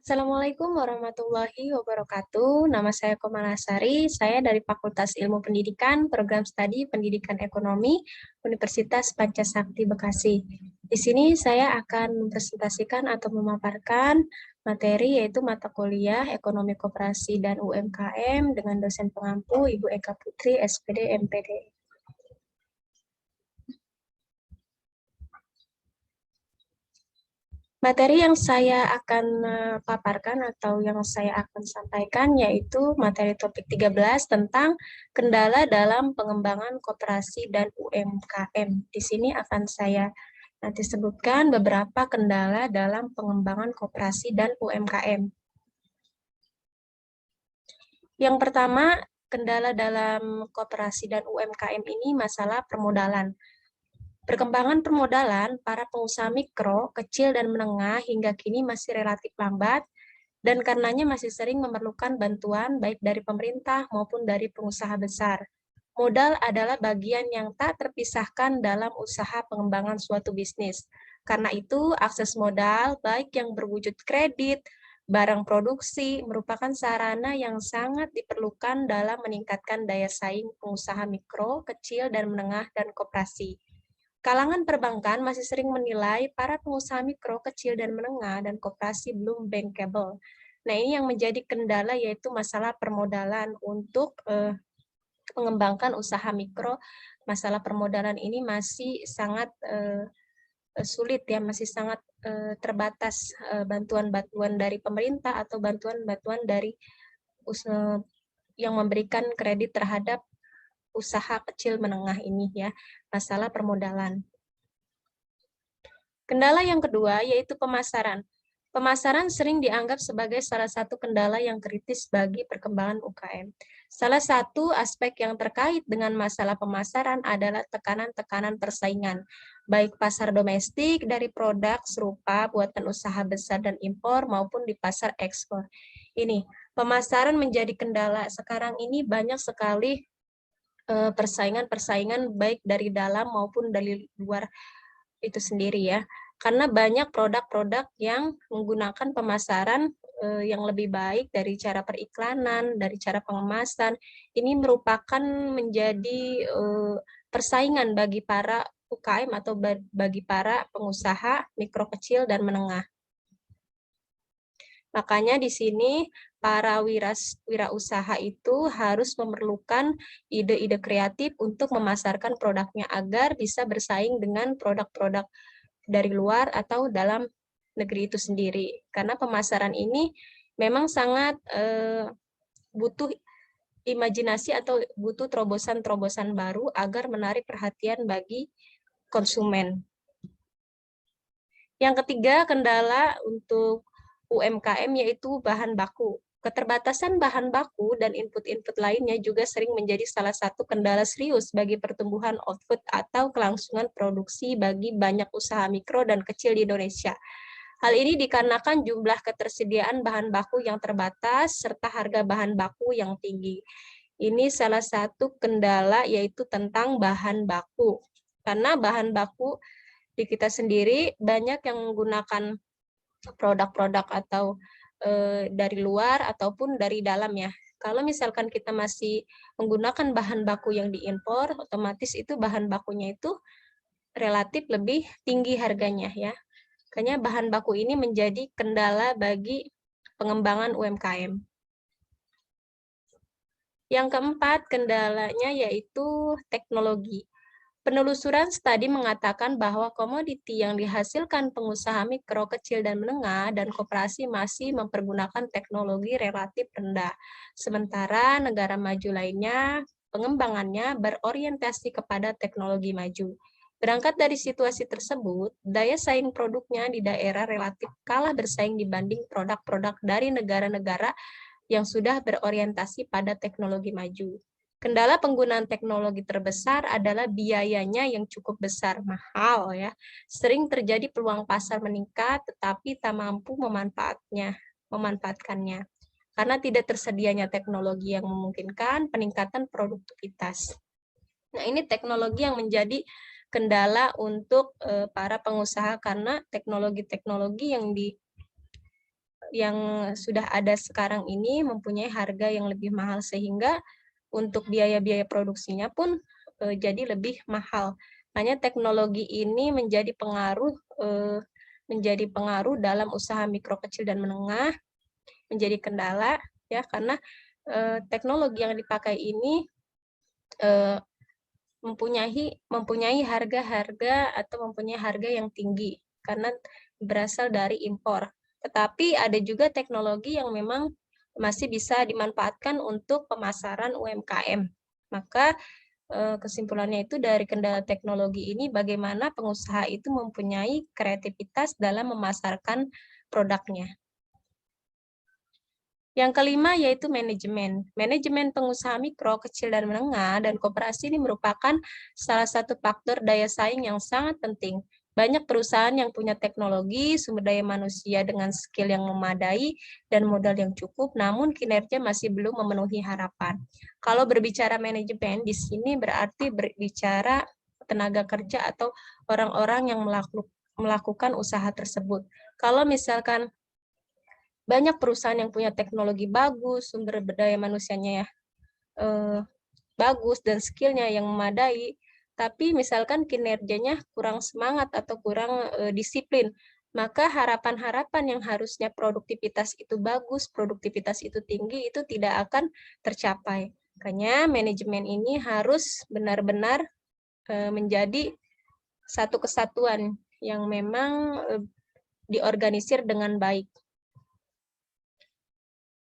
Assalamualaikum warahmatullahi wabarakatuh. Nama saya Komalasari. Saya dari Fakultas Ilmu Pendidikan, Program Studi Pendidikan Ekonomi, Universitas Pancasakti Bekasi. Di sini saya akan mempresentasikan atau memaparkan materi yaitu mata kuliah Ekonomi Koperasi dan UMKM dengan dosen pengampu Ibu Eka Putri, SPD, MPD. Materi yang saya akan paparkan atau yang saya akan sampaikan yaitu materi topik 13 tentang kendala dalam pengembangan koperasi dan UMKM. Di sini akan saya nanti sebutkan beberapa kendala dalam pengembangan koperasi dan UMKM. Yang pertama, kendala dalam koperasi dan UMKM ini masalah permodalan. Perkembangan permodalan para pengusaha mikro, kecil, dan menengah hingga kini masih relatif lambat, dan karenanya masih sering memerlukan bantuan baik dari pemerintah maupun dari pengusaha besar. Modal adalah bagian yang tak terpisahkan dalam usaha pengembangan suatu bisnis. Karena itu, akses modal, baik yang berwujud kredit, barang produksi, merupakan sarana yang sangat diperlukan dalam meningkatkan daya saing pengusaha mikro, kecil, dan menengah, dan koperasi. Kalangan perbankan masih sering menilai para pengusaha mikro, kecil, dan menengah, dan koperasi belum bankable. Nah, ini yang menjadi kendala yaitu masalah permodalan untuk mengembangkan usaha mikro. Masalah permodalan ini masih sangat sulit ya, masih sangat terbatas bantuan-bantuan dari pemerintah atau bantuan-bantuan dari yang memberikan kredit terhadap usaha kecil menengah ini ya, masalah permodalan. Kendala yang kedua yaitu pemasaran. Pemasaran sering dianggap sebagai salah satu kendala yang kritis bagi perkembangan UKM. Salah satu aspek yang terkait dengan masalah pemasaran adalah tekanan-tekanan persaingan, baik pasar domestik dari produk serupa buatan usaha besar dan impor maupun di pasar ekspor. Ini, pemasaran menjadi kendala. Sekarang ini banyak sekali persaingan-persaingan baik dari dalam maupun dari luar itu sendiri ya. Karena banyak produk-produk yang menggunakan pemasaran yang lebih baik dari cara periklanan, dari cara pengemasan. Ini merupakan menjadi persaingan bagi para UKM atau bagi para pengusaha mikro kecil dan menengah. Makanya di sini para wirausaha itu harus memerlukan ide-ide kreatif untuk memasarkan produknya agar bisa bersaing dengan produk-produk dari luar atau dalam negeri itu sendiri. Karena pemasaran ini memang sangat butuh imajinasi atau butuh terobosan-terobosan baru agar menarik perhatian bagi konsumen. Yang ketiga, kendala untuk UMKM yaitu bahan baku. Keterbatasan bahan baku dan input-input lainnya juga sering menjadi salah satu kendala serius bagi pertumbuhan output atau kelangsungan produksi bagi banyak usaha mikro dan kecil di Indonesia. Hal ini dikarenakan jumlah ketersediaan bahan baku yang terbatas serta harga bahan baku yang tinggi. Ini salah satu kendala yaitu tentang bahan baku. Karena bahan baku di kita sendiri banyak yang menggunakan produk-produk atau dari luar ataupun dari dalam ya. Kalau misalkan kita masih menggunakan bahan baku yang diimpor, otomatis itu bahan bakunya itu relatif lebih tinggi harganya ya. Makanya bahan baku ini menjadi kendala bagi pengembangan UMKM. Yang keempat, kendalanya yaitu teknologi. Penelusuran studi mengatakan bahwa komoditi yang dihasilkan pengusaha mikro, kecil, dan menengah dan koperasi masih mempergunakan teknologi relatif rendah. Sementara negara maju lainnya, pengembangannya berorientasi kepada teknologi maju. Berangkat dari situasi tersebut, daya saing produknya di daerah relatif kalah bersaing dibanding produk-produk dari negara-negara yang sudah berorientasi pada teknologi maju. Kendala penggunaan teknologi terbesar adalah biayanya yang cukup besar, mahal ya. Sering terjadi peluang pasar meningkat tetapi tak mampu memanfaatkannya. Karena tidak tersedianya teknologi yang memungkinkan peningkatan produktivitas. Nah, ini teknologi yang menjadi kendala untuk para pengusaha karena teknologi-teknologi yang yang sudah ada sekarang ini mempunyai harga yang lebih mahal, sehingga untuk biaya-biaya produksinya pun jadi lebih mahal. Hanya teknologi ini menjadi pengaruh dalam usaha mikro, kecil, dan menengah, menjadi kendala ya, karena teknologi yang dipakai ini mempunyai harga-harga atau mempunyai harga yang tinggi karena berasal dari impor. Tetapi ada juga teknologi yang memang masih bisa dimanfaatkan untuk pemasaran UMKM. Maka kesimpulannya itu dari kendala teknologi ini, bagaimana pengusaha itu mempunyai kreativitas dalam memasarkan produknya. Yang kelima yaitu manajemen. Manajemen pengusaha mikro, kecil, dan menengah, dan koperasi ini merupakan salah satu faktor daya saing yang sangat penting. Banyak perusahaan yang punya teknologi, sumber daya manusia dengan skill yang memadai, dan modal yang cukup, namun kinerja masih belum memenuhi harapan. Kalau berbicara manajemen, di sini berarti berbicara tenaga kerja atau orang-orang yang melakukan usaha tersebut. Kalau misalkan banyak perusahaan yang punya teknologi bagus, sumber daya manusianya ya bagus, dan skillnya yang memadai, tapi misalkan kinerjanya kurang semangat atau kurang disiplin, maka harapan-harapan yang harusnya produktivitas itu bagus, produktivitas itu tinggi, itu tidak akan tercapai. Makanya manajemen ini harus benar-benar menjadi satu kesatuan yang memang diorganisir dengan baik.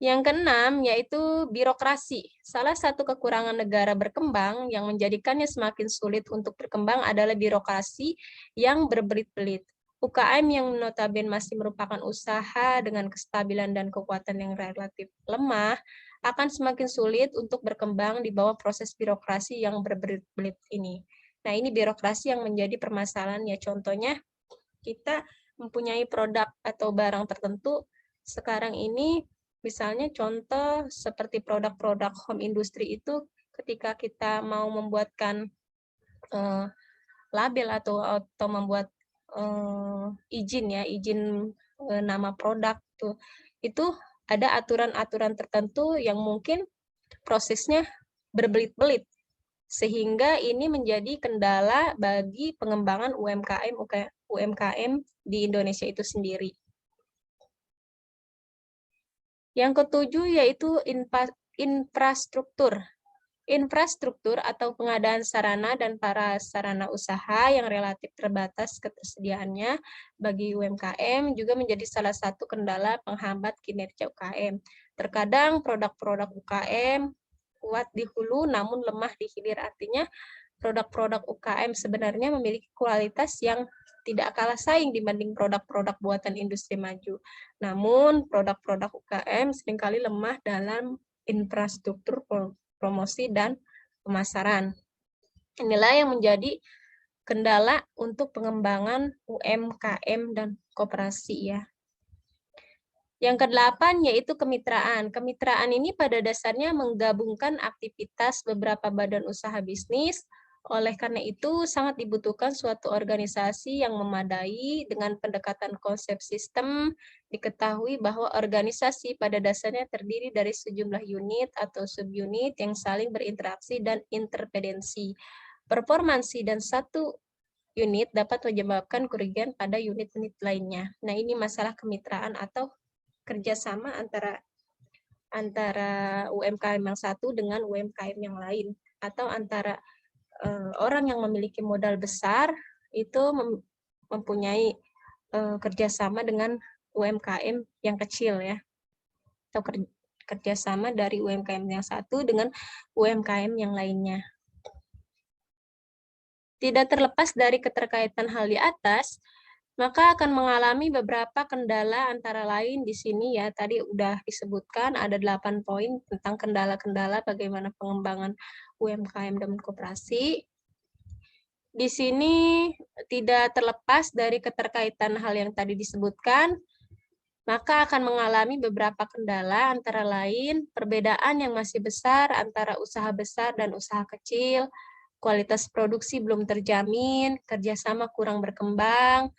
Yang keenam, yaitu birokrasi. Salah satu kekurangan negara berkembang yang menjadikannya semakin sulit untuk berkembang adalah birokrasi yang berbelit-belit. UKM yang notabene masih merupakan usaha dengan kestabilan dan kekuatan yang relatif lemah, akan semakin sulit untuk berkembang di bawah proses birokrasi yang berbelit-belit ini. Nah, ini birokrasi yang menjadi permasalahan ya. Contohnya, kita mempunyai produk atau barang tertentu sekarang ini. Misalnya contoh seperti produk-produk home industry itu, ketika kita mau membuatkan label atau membuat izin nama produk tuh, itu ada aturan-aturan tertentu yang mungkin prosesnya berbelit-belit, sehingga ini menjadi kendala bagi pengembangan UMKM di Indonesia itu sendiri. Yang ketujuh yaitu infrastruktur. Infrastruktur atau pengadaan sarana dan prasarana usaha yang relatif terbatas ketersediaannya bagi UMKM juga menjadi salah satu kendala penghambat kinerja UKM. Terkadang produk-produk UKM kuat di hulu namun lemah di hilir, artinya produk-produk UKM sebenarnya memiliki kualitas yang tidak kalah saing dibanding produk-produk buatan industri maju. Namun, produk-produk UKM seringkali lemah dalam infrastruktur promosi dan pemasaran. Inilah yang menjadi kendala untuk pengembangan UMKM dan koperasi ya. Yang kedelapan yaitu kemitraan. Kemitraan ini pada dasarnya menggabungkan aktivitas beberapa badan usaha bisnis. Oleh karena itu, sangat dibutuhkan suatu organisasi yang memadai dengan pendekatan konsep sistem. Diketahui bahwa organisasi pada dasarnya terdiri dari sejumlah unit atau subunit yang saling berinteraksi dan interdependensi. Performansi dan satu unit dapat menyebabkan kerugian pada unit-unit lainnya. Nah, ini masalah kemitraan atau kerjasama antara UMKM yang satu dengan UMKM yang lain, atau antara orang yang memiliki modal besar itu mempunyai kerjasama dengan UMKM yang kecil ya, atau kerjasama dari UMKM yang satu dengan UMKM yang lainnya. Tidak terlepas dari keterkaitan hal di atas, maka akan mengalami beberapa kendala, antara lain di sini ya, tadi udah disebutkan ada 8 poin tentang kendala-kendala bagaimana pengembangan UMKM dan koperasi. Di sini tidak terlepas dari keterkaitan hal yang tadi disebutkan, maka akan mengalami beberapa kendala, antara lain perbedaan yang masih besar antara usaha besar dan usaha kecil, kualitas produksi belum terjamin, kerjasama kurang berkembang,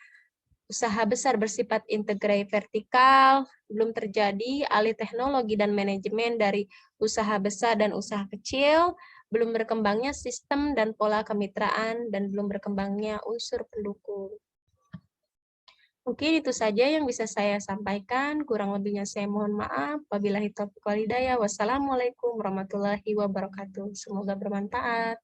usaha besar bersifat integrasi vertikal, belum terjadi alih teknologi dan manajemen dari usaha besar dan usaha kecil, belum berkembangnya sistem dan pola kemitraan, dan belum berkembangnya unsur pendukung. Mungkin itu saja yang bisa saya sampaikan, kurang lebihnya saya mohon maaf. Wabillahi taufiq wal hidayah. Wassalamualaikum warahmatullahi wabarakatuh. Semoga bermanfaat.